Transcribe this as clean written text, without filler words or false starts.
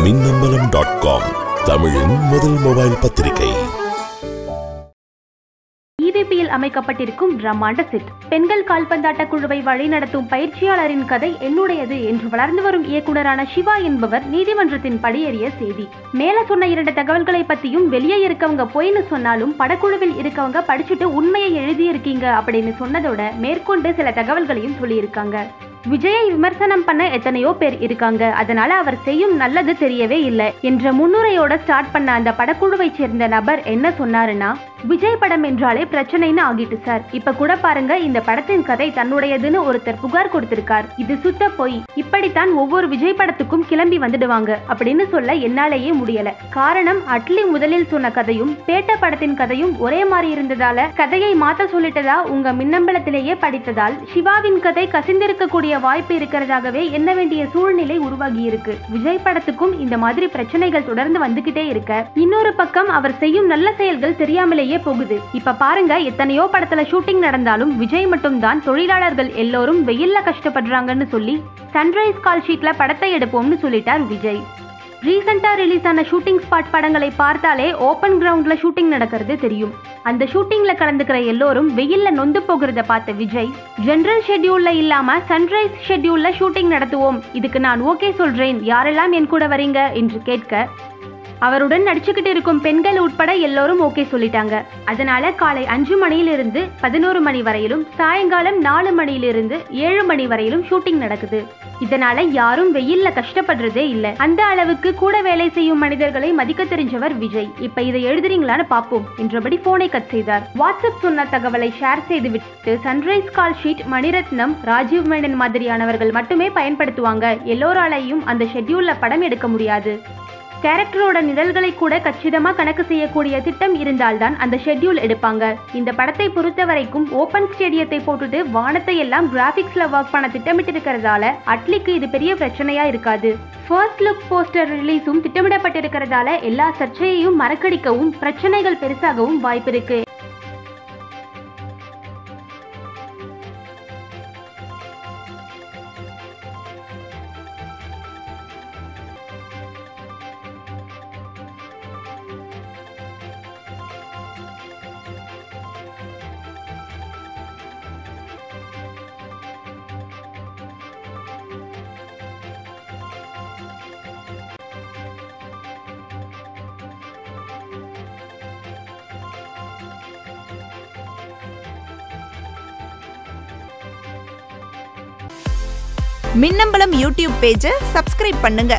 மின்னம்பலம்.com தமிழின் முதல் மொபைல் பத்திரிகை. EVPயில் அமைக்கப்பட்டிருக்கும் பிரம்மாண்ட செட். பெண்கள் கால்பந்தாட்ட குழுவை வழிநடத்தும் பயிற்சியாளரின் கதை என்னுடையது என்று வளர்ந்து வரும் இயக்குனரான சிவா என்பவர் நீதிமன்றத்தின் படியேறிய செய்தி. மேல சொன்ன 2 தகவல்களை பத்தியும் வெளியே இருக்கவங்க பொய்னு சொன்னாலும் படக்குழுவில் இருக்கவங்க படிச்சுட்டு உண்மையை எழுதியிருக்கீங்க அப்படின்னு சொன்னதோட மேற்கொண்டு சில தகவல்களையும் சொல்லியிருக்காங்க. விஜயை விமர்சனம் பண்ண எத்தனையோ பேர் இருக்காங்க, அதனால அவர் செய்யும் நல்லது தெரியவே இல்லை என்ற முன்னுரையோட ஸ்டார்ட் பண்ண அந்த படக்குழுவை சேர்ந்த நபர் என்ன சொன்னாருன்னா, விஜய் படம் என்றாலே பிரச்சனைன்னு ஆகிட்டு சார். இப்ப கூட பாருங்க, இந்த படத்தின் கதை தன்னுடையதுன்னு ஒருத்தர் புகார் கொடுத்திருக்கார். இது சுத்த போய். இப்படித்தான் ஒவ்வொரு விஜய் படத்துக்கும் கிளம்பி வந்துடுவாங்க அப்படின்னு சொல்ல என்னாலேயே முடியல. காரணம், அட்லி முதலில் சொன்ன கதையும் பேட்ட படத்தின் கதையும் ஒரே மாதிரி இருந்ததால கதையை மாத்த சொல்லிட்டதா உங்க மின்னம்பலத்திலேயே படித்ததால் சிவாவின் கதை கசிந்திருக்கக்கூடிய வாய்ப்பு இருக்கிறதாகவே எண்ண வேண்டிய சூழ்நிலை உருவாகி இருக்கு. விஜய் படத்துக்கும் இந்த மாதிரி பிரச்சனைகள் தொடர்ந்து வந்துகிட்டே இருக்க, இன்னொரு பக்கம் அவர் செய்யும் நல்ல செயல்கள் தெரியாமலேயே போகுது. இப்ப பாருங்க, எத்தனையோ படத்துல ஷூட்டிங் நடந்தாலும் விஜய் மட்டும் தான் தொழிலாளர்கள் எல்லோரும் வெயில்ல கஷ்டப்படுறாங்கன்னு சொல்லி சன்ரைஸ் கால் ஷீட்ல படத்தை எடுப்போம்னு சொல்லிட்டார் விஜய். ரீசெண்டா ரிலீஸ் ஆன ஷூட்டிங் ஸ்பாட் படங்களை பார்த்தாலே ஓபன் கிரவுண்ட்ல ஷூட்டிங் நடக்கிறது தெரியும். அந்த ஷூட்டிங்ல கலந்துக்கிற எல்லோரும் வெயில்ல நொந்து போகிறத பார்த்த விஜய், ஜெனரல் ஷெட்யூல்ல இல்லாம சன்ரைஸ் ஷெட்யூல்ல ஷூட்டிங் நடத்துவோம், இதுக்கு நான் ஓகே சொல்றேன், யாரெல்லாம் என் கூட வரீங்க என்று கேட்க, அவருடன் நடிச்சுக்கிட்டு இருக்கும் பெண்கள் உட்பட எல்லோரும் ஓகே சொல்லிட்டாங்க. அதனால காலை 5 மணியிலிருந்து 11 மணி வரையிலும் சாயங்காலம் 4 மணியிலிருந்து 7 மணி வரையிலும் ஷூட்டிங் நடக்குது. இதனால யாரும் வெயில்ல கஷ்டப்படுறதே இல்ல. அந்த அளவுக்கு கூட வேலை செய்யும் மனிதர்களை மதிக்க தெரிஞ்சவர் விஜய். இப்ப இதை எழுதுறீங்களான்னு பாப்போம் என்றபடி போனை கட் செய்தார். வாட்ஸ்அப் சொன்ன தகவலை ஷேர் செய்துவிட்டு, sunrise call sheet Maniratnam, Rajiv Menon மாதிரியானவர்கள் மட்டுமே பயன்படுத்துவாங்க, எல்லோராலையும் அந்த ஷெட்யூல்ல படம் எடுக்க முடியாது. கேரக்டரோட நிழல்களை கூட கச்சிதமா கணக்கு செய்யக்கூடிய திட்டம் இருந்தால்தான் அந்த ஷெட்யூல் எடுப்பாங்க. இந்த படத்தை பொறுத்த வரைக்கும் ஓபன் ஸ்டேடியத்தை போட்டுட்டு வானத்தை எல்லாம் கிராபிக்ஸ்ல ஒர்க் பண்ண திட்டமிட்டு இருக்கிறதால அட்லிக்கு இது பெரிய பிரச்சனையா இருக்காது. ஃபர்ஸ்ட் லுக் போஸ்டர் ரிலீஸும் திட்டமிடப்பட்டிருக்கிறதால எல்லா சர்ச்சையையும் மறக்கடிக்கவும் பிரச்சனைகள் பெருசாகவும் வாய்ப்பு இருக்கு. மின்னம்பலம் யூடியூப் பேஜை சப்ஸ்கிரைப் பண்ணுங்க.